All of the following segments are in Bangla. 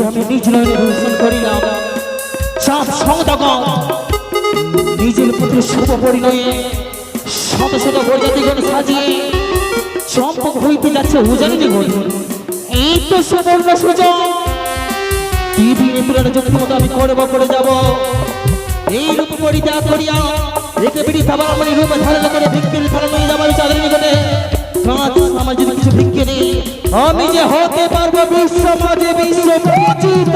আমি নিজ নয়নে দর্শন করিলাম চাপ সংগতগণ নিজের পুত্র শুভ পরিণয়ে শত শত বরযাত্রীগণ সাজিয়ে চম্পক হইতে যাচ্ছে উজানি ঘড়ি। এই তো সুবর্ণ সুযোগ, টিভি নিপীড়নের জন্য মতো আমি করে যাব। এই রূপ পরিত্যাগ করিয়া রেখে পিড়ি খাবার মানে রূপে ধারণ করে ভিক্ষের ফলন নিয়ে যাবার চাঁদের নিকটে কাঁচ আমার যদি কিছু ভিক্ষে নেই, আমি যে হতে পারবো বিশ্ব মাঝে বিশ্ব পরিচিত।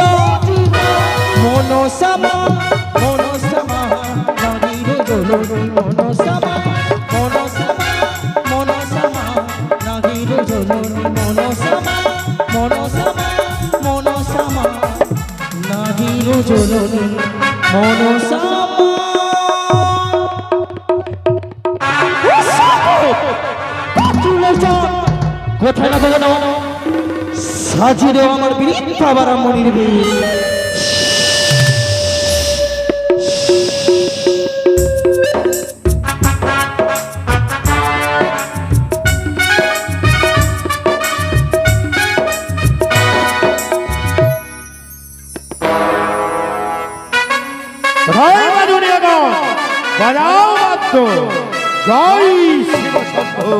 মনসামা মনসামা নারীরে জলনি মনসামা মনসামা মনসামা নারীরে জলনি মনসামা মনসামা মনসামা নারীরে জলনি মনসামা। কোথায় না কোথাও সাজিয়ে দেওয়া আমার বৃদ্ধ আবার মনির বীর। জয় শিব শম্ভু।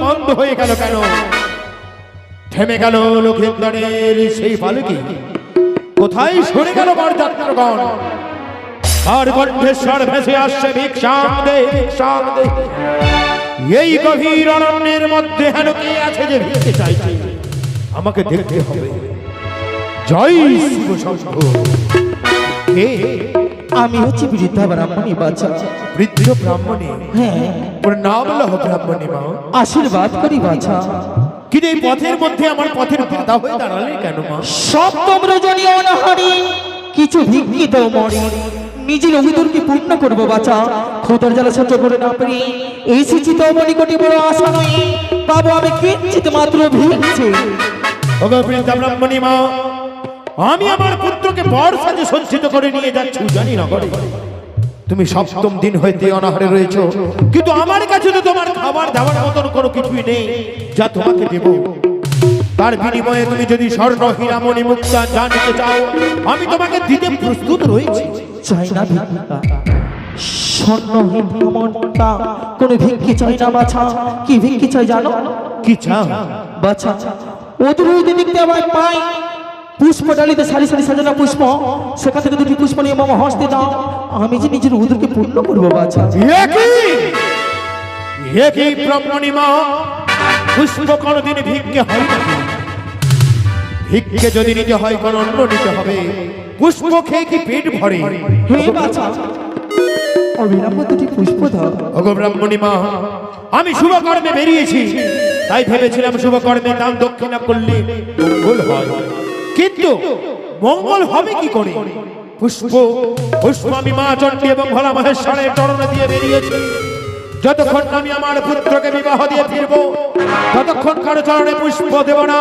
বন্ধ হয়ে গেল কেন? থেমে গেল লক্ষিন্দরের সেই পালকি। কোথায় সরে গেল বরযাত্রীগণ? আর কণ্ঠেশ্বর ভেসে আসছে ভিক্ষাম দে ভিক্ষাম দে। এই গভীর অরণ্যের মধ্যে হেন কে আছে যে ভিক্ষে চাইছে? আমাকে দেখতে হবে। জয় শিব শম্ভু। কে? আমি হচ্ছি বৃদ্ধা ব্রাহ্মণী বাচ্চা। বৃদ্ধ ব্রাহ্মণী? হ্যাঁ। প্রণাম লহ ব্রাহ্মণী মা। আশীর্বাদ করি বাচ্চা। কিন্তু এই পথের মধ্যে আমার পথের বাধা হয়ে দাঁড়ালে কেন মা? সপ্তম রজনী অনাহারি কিছু ভিক্ষি দাও মরি, নিজের অভিদুরকে পূর্ণ করবো বাচ্চা। ক্ষুধার জ্বালা সহ্য করে না পেরে এসেছি তো মনিকটি বড় আশা নয় পাবো আমি কিঞ্চিত মাত্র ভিক্ষে। ওগো বৃদ্ধা ব্রাহ্মণী মা, আমি আমার পুত্রকে বর সাজে সজ্জিত করে নিয়ে যাচ্ছি জানি না করে। তুমি সপ্তম দিন হইতে অনাহারে রয়েছো, কিন্তু আমার কাছে তো তোমার খাবার দেওয়ার মতন কোনো কিছুই নেই যা তোমাকে দেব। তার বিনিময়ে তুমি যদি স্বর্ণ হীরা মণি মুক্তা জানতে চাও, আমি তোমাকে দিতে প্রস্তুত রয়েছি। চাই না ভিক্ষা, স্বর্ণ হীরা মুক্তা কোনো ভিক্ষি চাই না বাছা। কি ভিক্ষি চাই জানো? কি চাও বাছা? ওদের দেখতে আমায় পাই পুষ্প ডালিতে সারি সারি সাজানো পুষ্প, সেখান থেকে দুটি পুষ্প নিয়ে মামা হস্তে দাও, আমি যে নিজের উদরকে পূর্ণ করবো বাছা। একই ব্রাহ্মণী মা, পুষ্প কোনদিন ভিক্ষে হয় না। ভিক্ষে যদি নিতে হয় কোন অন্য নিতে হবে। পুষ্প খেয়ে কি পেট ভরে? হে বাছা, অবিলম্বে দুটি পুষ্প দাও। ওগো ব্রাহ্মণী মা, আমি শুভ কর্মে বেরিয়েছি, তাই ভেবেছিলাম শুভ কর্মে দান দক্ষিণা করলে মঙ্গল হয়। কিন্তু মঙ্গল হবে কি করে? পুষ্প পুষ্প আমি মা চণ্ডী এবং ভোলা মহেশ্বরের চরণে দিয়ে বেরিয়েছি। যতক্ষণ আমি আমার পুত্রকে বিবাহ দিয়ে ফিরবো, ততক্ষণ কারো চরণে পুষ্প দেব না।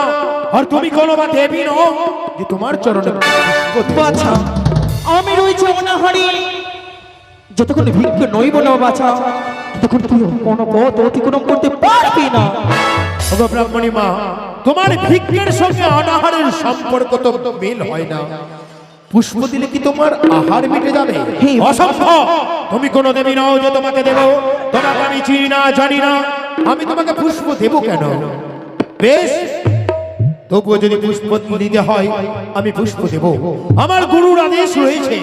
আর তুমি কোনো বা দেবী নও যে তোমার চরণে পুষ্প বাছা। আমি রয়েছে অনাহারি, যতক্ষণ ভিক্ষে নইব না বাছা, ততক্ষণ তুই কোনো পথ অতিক্রম করতে পারবি না। ওগো ব্রাহ্মণী মা, তোমার ভিক্ষের সঙ্গে অনাহারের সম্পর্ক তো মিল হয় না। পুষ্প দিলে কি তোমার আহার মিটে যাবে? অসম্ভব। তুমি কোনো দেবী নও যে তোমাকে দেব। তোমাকে আমি চিনি না, জানি না, আমি তোমাকে পুষ্প দেব কেন? বেশ, তবুও যদি পুষ্প দিতে হয় আমি পুষ্প দেব। আমার গুরুর আদেশ রয়েছে,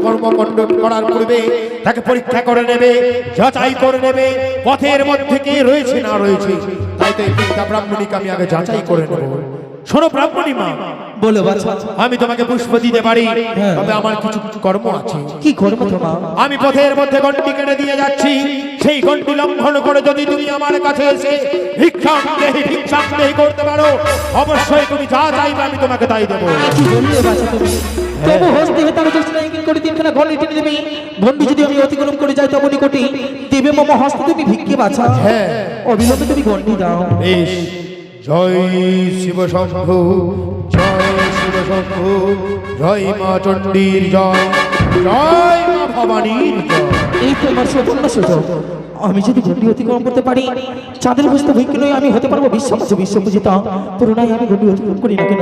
কর্মকাণ্ড করার পূর্বে তাকে পরীক্ষা করে নেবে, যাচাই করে নেবে পথের মধ্যে কে রয়েছে না রয়েছে। তাই তো এই ব্রাহ্মণীকে আমি আগে যাচাই করে নেব। শোনো ব্রাহ্মণী মা, বলো বাছা। আমি তোমাকে পুষ্প দিতে পারি, হ্যাঁ। তবে আমার কিছু কর্ম আছে। কি করবো তোমার? আমি পথের মধ্যে গন্ডি কেটে দিয়ে যাচ্ছি, সেই গন্ডি লঙ্ঘন করে যদি তুমি আমার কাছে এসে ভিক্ষান্দেহি করতে পারো, অবশ্যই তুমি যা চাইবে আমি তোমাকে তাই দেবো। কি বললে বাছা তুমি? তবু হস্তে হেতে আমি চেষ্টা ইঙ্গিত করে তিনখানা ঘন্টি টেনে দেবে। ঘন্টি যদি আমি অতিক্রম করে যাই তখন নিকটে দেবে মম হস্তে তুমি ভিক্ষে বাছা। হ্যাঁ। অবিলম্বে তুমি ঘন্টি দাও। বেশ, জয় শিব শম্ভু, জয় শিব শম্ভু, জয় মা চণ্ডীর জয়, জয় মা ভবানীর জয়। এই তো আমার সুবর্ণ সুযোগ। আমি যদি ঘন্টি অতিক্রম করতে পারি, চাঁদের বস্তু ভিক্ষে নয় আমি হতে পারবো বিশ্বপূজিতা। পুরোনাই আমি ঘন্টি অতিক্রম করি না কেন?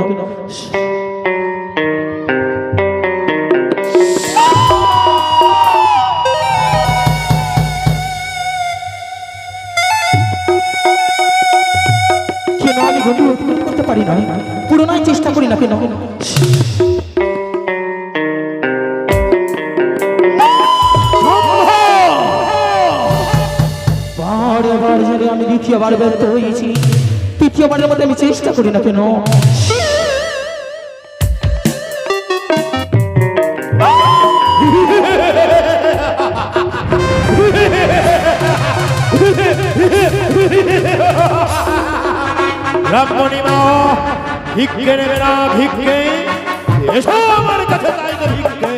কেন আমি ঘন্টি অতিক্রম করতে পারি না? পুরোনাই চেষ্টা করি না কেন? বারে বারে যদি আমি দ্বিতীয়বার ব্যর্থ হয়েছি, তৃতীয়বারের মধ্যে আমি চেষ্টা করি না কেন? ব্রাহ্মণী মা, ভিক্ষে নেবে না ভিক্ষে? এসো আমার কাছে চাইতে ভিক্ষে।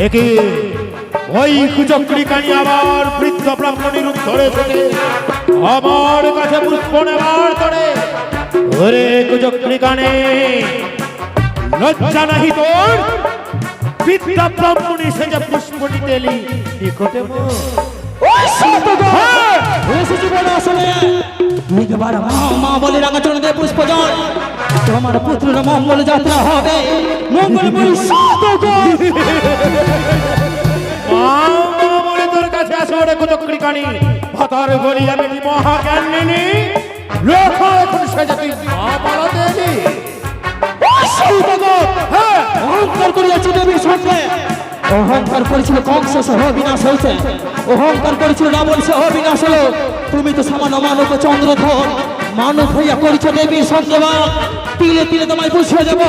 একে ওই কুচক্রি কানি আবার বৃদ্ধ ব্রাহ্মণী রূপ ধরেছে, আমার কাছে পুষ্প নেবার তরে। ওরে কুচক্রি কানে, লজ্জা নাহি তোর? বৃদ্ধ ব্রাহ্মণী সেজে পুষ্প নিতে এলি নিকটে মোর। মা বলে রাঙাচরণ দেব পুষ্পজন, তোমার পুত্রের মঙ্গল যাত্রা হবে। মঙ্গল বলি বলে তোর কাছে আসে ওরে কুচক্রি কানি, ভাতার বলি আমি মহাজ্ঞান নিনি। লোক এখন সেজে তুই মা পালাতে এলি। অহংকার করিয়াছি দেবীর সঙ্গে। অহংকার করেছিল কংস সহ বিনাশ হয়েছে, অহংকার করেছিল রাবণ সহ বিনাশ হলো। তুমি তো সামান্য মানব চন্দ্রধর, মানব হইয়া করেছ দেবীর সঙ্গে বাদ। তিলে তিলে তোমায় বুঝিয়ে দেবো,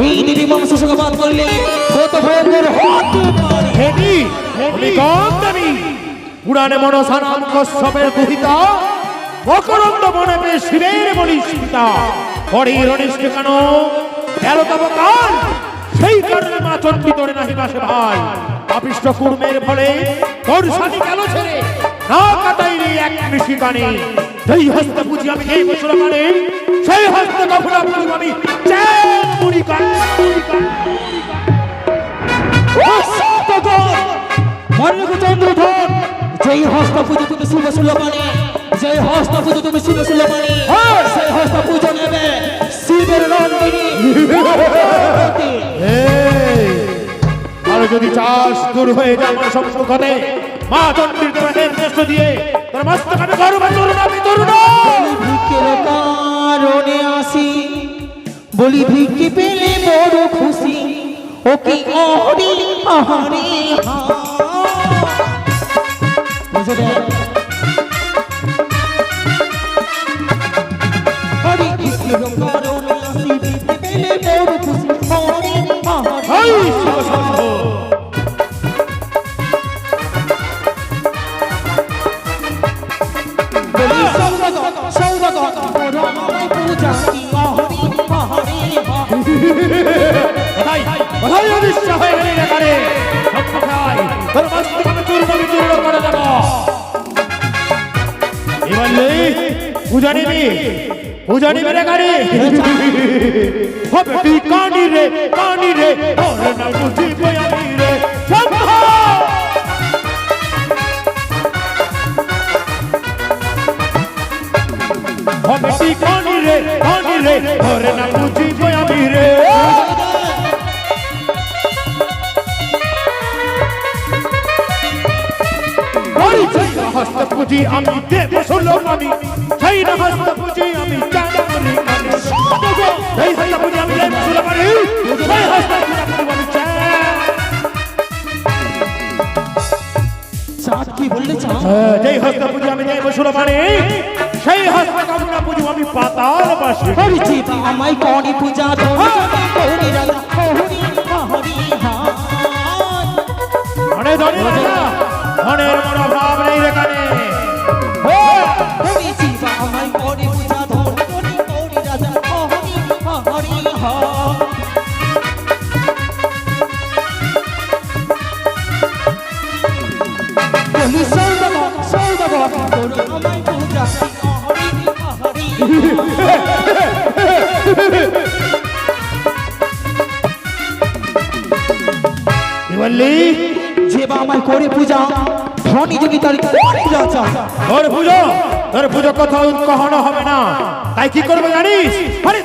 এই দেবী মানুষের সঙ্গে বাদ করলে কত ভয়ঙ্কর হতে পারে। হেবি হেবি কম দেবী পুরাণে মনসা নাম কশ্যপের গুহিতা, মকরন্দ বনে পে শিবের বলি সীতা। হরির অনিষ্ট কেন গেল তব কাল, সেই কারণে মা চণ্ডী তোরে নাহি পাশে ভাই। পাপিষ্ঠ কুর্মের ফলে তোর সাথী গেল ছেড়ে, না কাটাইলি এক কৃষিকানে। সেই হস্তে পুজি আমি এই বছর মানে, সেই হস্তে কখনো পুজি আমি চেন মুড়ি কান। চন্দ্রধর, যেই হস্ত পুজো তুমি শিব সুলপানে, যেই হস্ত পুজো তুমি শিব সুলপানে, সেই হস্ত পুজো নেবে শিবের নন্দিনী। আর যদি চাষ দূর হয়ে যায় আমার সম্মুখতে, মা চণ্ডীর তোমার নির্দেশ দিয়ে তোর মস্তক আমি গর্ব তরুণ, আমি তরুণ। ভিক্ষের কারণে আসি, বলি ভিক্ষে পেলে বড় খুশি। ও কি অহরি আহারে হরি ভিক্ষের কারণে আসি, ভিক্ষে পেলে বড় খুশি। হরি আহারে শিব শম্ভু। বলি সৌদাগর সৌদাগর বড় আমায় পূজা কি অহরি আহারে কোথায় কোথায় অনিষ্ট হয়ে গেলি রে কারে? সম্মুখায় তোর মস্তক আমি চূর্ণ বিচূর্ণ করে দেব। এবারে পূজা নিবি, পূজা নিবি রে কারে? হবে তুই কানি রে তোর না বুঝিব আমি রে। শম্ভু হবে তুই কানি রে ধরে না বুঝিব আমি রে হস্ত পুঁজি আমি দেব সুলমানি সেই না হস্ত পুঁজি আমি জানি সেই হস্ত পুঁজি আমি দেব সুলমানি সেই হস্ত পুঁজি আমি চাঁদ কি বললে চাঁদ? যেই হস্ত পুঁজি আমি দেব সুলমানি সেই হস্ত কামনা পুঁজি আমি পাতাল বাসি হরিজি আমায় করি পূজা ধরি রাজা হরি হরি ধনে ধনে রাজা ধনের মনে ভাব নেই রে কানে হরিজি আমায় করি পূজা ধরি রাজা হরি হরি বলি সৌদাগর করো আমায় পূজা হরি হরি বললি যে বা আমায় করে পূজা ধনী যদি তার রাজা তোর পুজো কোথাও কখনো হবে না তাই কি করবে জানিস আরে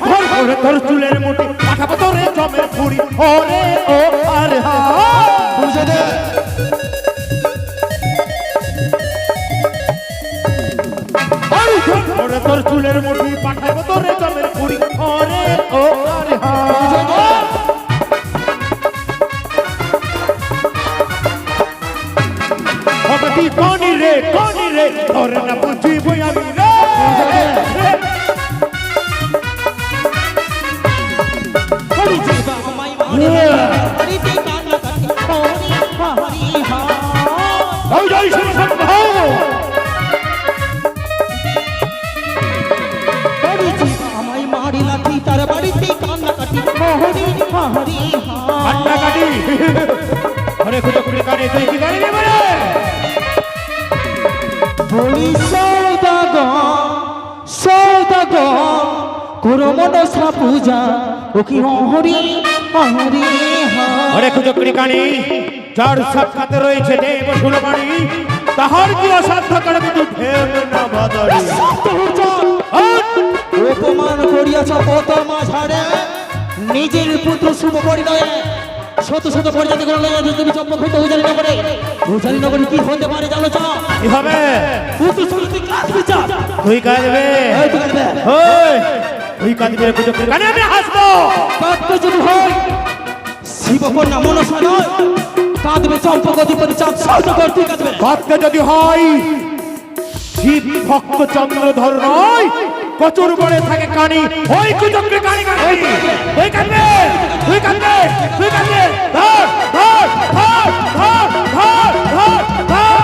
ধর চুলের মুঠি পাঠাবো তোরে জমের ফুড়ি ওরে ও আরে হা বুঝে দে ওরে তোর চুলের মুঠি পাঠাবো তোরে জমের ফুড়ি ওরে ও আরে হা ভগতি কোনি রে ধরে না বুঝিব আমি রে হরি জীবা আমায় মারে হরি তে কান্না কাটি হরি হরি জয় জয় শিব শম্ভ হরি জীবা আমায় মারি লাঠি তার বাড়িতে কান্না কাটি হরি হরি কান্না কাটি আরে খুঁজো খুঁড়ি কানে তুই কি গাড়ি নেবে রে বলি সৌদাগর করো মনসা পূজা ও কি হরি হরি আরে খুঁজো খুঁড়ি কানে যার সাক্ষাতে রয়েছে দেব সুলমানি তাহার কি অসাধ্য করবে তুই ফের না বাদারি অপমান করিয়াছ কত মাঝারে নিজের পুত্র শুভ পরিণয়ে শত শত পরিজাতি করে লইয়া তুমি চম্পক হইতে উজারি নগরে উজারি নগরে কি হতে পারে জানো চা কি হবে পুত্র শুনতে কাজ বিচার তুই কাঁদবে এই তুই কাঁদবে ওই তুই কাঁদবে খুঁজো খুঁড়ি কানে আমি হাসবো কাঁদতে যদি হয় শিবকন্যা মনসা নয় কাঁদবে চম্পক অধিপতি চাঁদ সৌদাগর তুই কাঁদবে কাঁদতে যদি হয় শিব ভক্ত চন্দ্রধর নয় কচুর বড়ে থাকে কানি ওই কুচক্রে কানি কানি ওই কাঁদবে তুই কাঁদবে তুই কাঁদবে ধর ধর ধর ধর ধর ধর ধর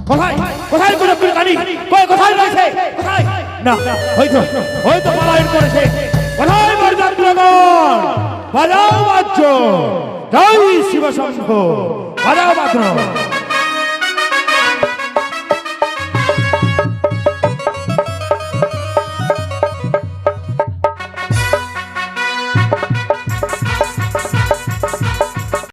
কোথায় কোথায় কুচক্রে কানি কই কোথায় রয়েছে কোথায় না হয়তো পলায়ন করেছে কোথায় বরযাত্রগণ বাজাও বাদ্য জয় শিব শম্ভ বাজাও বাদ্য